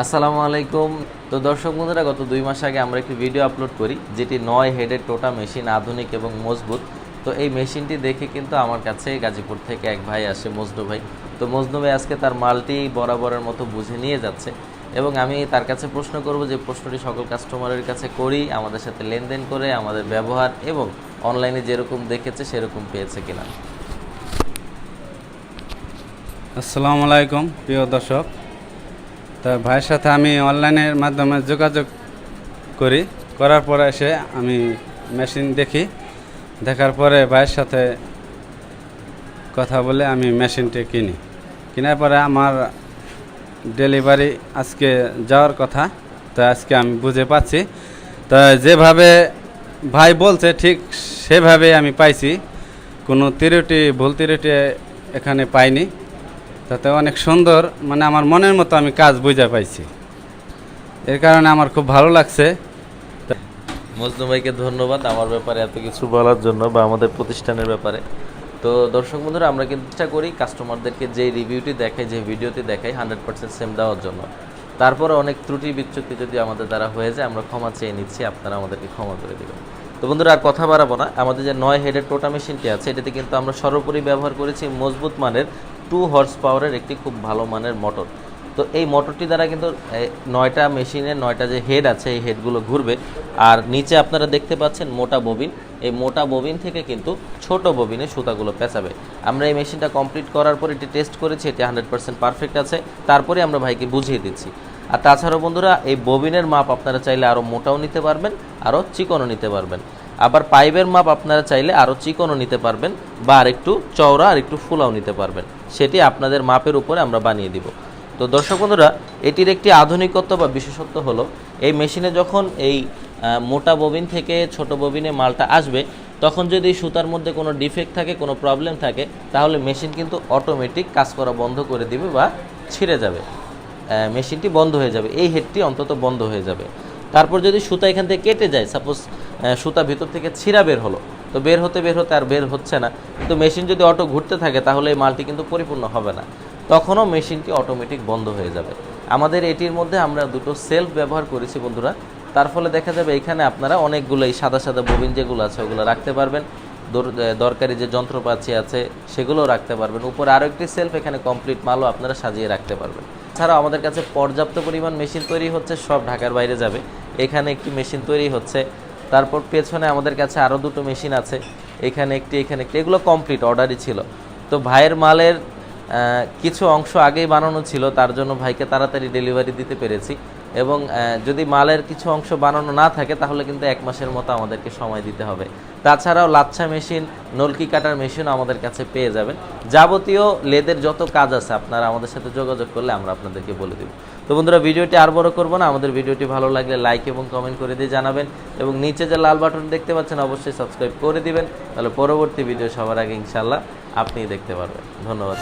আসসালামু আলাইকুম। তো দর্শক বন্ধুরা, গত 2 মাস আগে আমরা একটি ভিডিও আপলোড করি যেটি 9 হেডের টোটা মেশিন, আধুনিক এবং মজবুত। তো এই মেশিনটি দেখে কিন্তু আমার কাছে গাজীপুর থেকে এক ভাই আসে, মজনু ভাই। তো মজনু ভাই আজকে তার মালটি বরাবরের মতো বুঝে নিয়ে যাচ্ছে এবং আমি তার কাছে প্রশ্ন করব যে প্রশ্নটি সকল কাস্টমারের কাছে করি, আমাদের সাথে লেনদেন করে আমাদের ব্যবহার এবং অনলাইনে যেরকম দেখেছে সেরকম পেয়েছে কিনা। আসসালামু আলাইকুম প্রিয় দর্শক। তা ভাইয়ের সাথে আমি অনলাইনের মাধ্যমে যোগাযোগ করার পরে এসে আমি মেশিন দেখার পরে ভাইয়ের সাথে কথা বলে আমি মেশিনটি কেনার পরে আমার ডেলিভারি আজকে যাওয়ার কথা। তো আজকে আমি বুঝে পাচ্ছি, তা যেভাবে ভাই বলছে ঠিক সেভাবে আমি পাইছি, কোনো ভুল ত্রুটি এখানে পাইনি। তাতে অনেক সুন্দর, মানে আমার মনের মতো আমি কাজ বুঝে পাইছি, এর কারণে আমার খুব ভালো লাগছে। মজনু ভাইকে ধন্যবাদ আমার ব্যাপারে এত কিছু বলার জন্য বা আমাদের প্রতিষ্ঠানের ব্যাপারে। তো দর্শক বন্ধুরা, আমরা কিন্তু চেষ্টা করি কাস্টমারদেরকে যে রিভিউটি দেখাই, যে ভিডিওটি দেখাই 100% সেম দেওয়ার জন্য। তারপরে অনেক ত্রুটি বিচ্যুতি যদি আমাদের দ্বারা হয়ে যায়, আমরা ক্ষমা চেয়ে নিচ্ছি, আপনারা আমাদেরকে ক্ষমা করে দেবেন। তো বন্ধুরা, আর কথা বাড়াবো না। আমাদের যে 9 হেডের টোটা মেশিনটি আছে, এটাতে কিন্তু আমরা সর্বোপরি ব্যবহার করেছি মজবুত মানের 2 হর্স পাওয়ারের একটি খুব ভালো মানের মোটর। তো এই মোটরটি দ্বারা কিন্তু 9টা মেশিনের 9টা যে হেড আছে, এই হেডগুলো ঘুরবে। আর নিচে আপনারা দেখতে পাচ্ছেন মোটা ববিন, এই মোটা ববিন থেকে কিন্তু ছোট ববিনে সুতাগুলো পেঁচাবে। আমরা এই মেশিনটা কমপ্লিট করার পর এটি টেস্ট করেছি, এটি 100% পারফেক্ট আছে। তারপরে আমরা ভাইকে বুঝিয়ে দিচ্ছি। আর তাছাড়াও বন্ধুরা, এই ববিনের মাপ আপনারা চাইলে আরও মোটাও নিতে পারবেন, আরও চিকনও নিতে পারবেন। আবার পাইপের মাপ আপনারা চাইলে আরও চিকনও নিতে পারবেন বা আরেকটু চওড়া আর একটু ফুলাও নিতে পারবেন, সেটি আপনাদের মাপের উপরে আমরা বানিয়ে দিব। তো দর্শক বন্ধুরা, এটির একটি আধুনিকত্ব বা বিশেষত্ব হলো, এই মেশিনে যখন এই মোটা ববিন থেকে ছোট ববিনে মালটা আসবে, তখন যদি সুতার মধ্যে কোনো ডিফেক্ট থাকে, কোনো প্রবলেম থাকে, তাহলে মেশিন কিন্তু অটোমেটিক কাজ করা বন্ধ করে দিবে বা ছিঁড়ে যাবে, মেশিনটি বন্ধ হয়ে যাবে, এই হেডটি অন্তত বন্ধ হয়ে যাবে। তারপর যদি সুতা এখান থেকে কেটে যায়, সাপোজ সুতা ভিতর থেকে ছিঁড়া বের হলো, তো বের হতে আর বের হচ্ছে না, কিন্তু মেশিন যদি অটো ঘুরতে থাকে, তাহলে এই মালটি কিন্তু পরিপূর্ণ হবে না, তখনও মেশিনটি অটোমেটিক বন্ধ হয়ে যাবে। আমাদের এটির মধ্যে আমরা দুটো সেলফ ব্যবহার করেছি বন্ধুরা, তার ফলে দেখা যাবে এখানে আপনারা অনেকগুলো এই সাদা সাদা ববিন যেগুলো আছে ওগুলো রাখতে পারবেন, দরকারি যে যন্ত্রপাতি আছে সেগুলোও রাখতে পারবেন। উপরে আরও একটি সেলফ, এখানে কমপ্লিট মালও আপনারা সাজিয়ে রাখতে পারবেন। এছাড়াও আমাদের কাছে পর্যাপ্ত পরিমাণ মেশিন তৈরি হচ্ছে, সব ঢাকার বাইরে যাবে। এখানে একটি মেশিন তৈরি হচ্ছে, তারপর পেছনে আমাদের কাছে আরও দুটো মেশিন আছে, এখানে একটি, এগুলো কমপ্লিট অর্ডারই ছিল। তো ভাইয়ের মালের কিছু অংশ আগেই বানানো ছিল, তার জন্য ভাইকে তাড়াতাড়ি ডেলিভারি দিতে পেরেছি। এবং যদি মালের কিছু অংশ বানানো না থাকে, তাহলে কিন্তু 1 মাসের মতো আমাদেরকে সময় দিতে হবে। তাছাড়াও লাচ্ছা মেশিন, নলকি কাটার মেশিনও আমাদের কাছে পেয়ে যাবেন। যাবতীয় লেদের যত কাজ আছে, আপনারা আমাদের সাথে যোগাযোগ করলে আমরা আপনাদেরকে বলে দেব। তো বন্ধুরা, ভিডিওটি আর বড় করবো না। আমাদের ভিডিওটি ভালো লাগলে লাইক এবং কমেন্ট করে দিয়ে জানাবেন, এবং নিচে যে লাল বাটন দেখতে পাচ্ছেন অবশ্যই সাবস্ক্রাইব করে দিবেন, তাহলে পরবর্তী ভিডিও সবার আগে ইনশাল্লাহ আপনিই দেখতে পারবেন। ধন্যবাদ।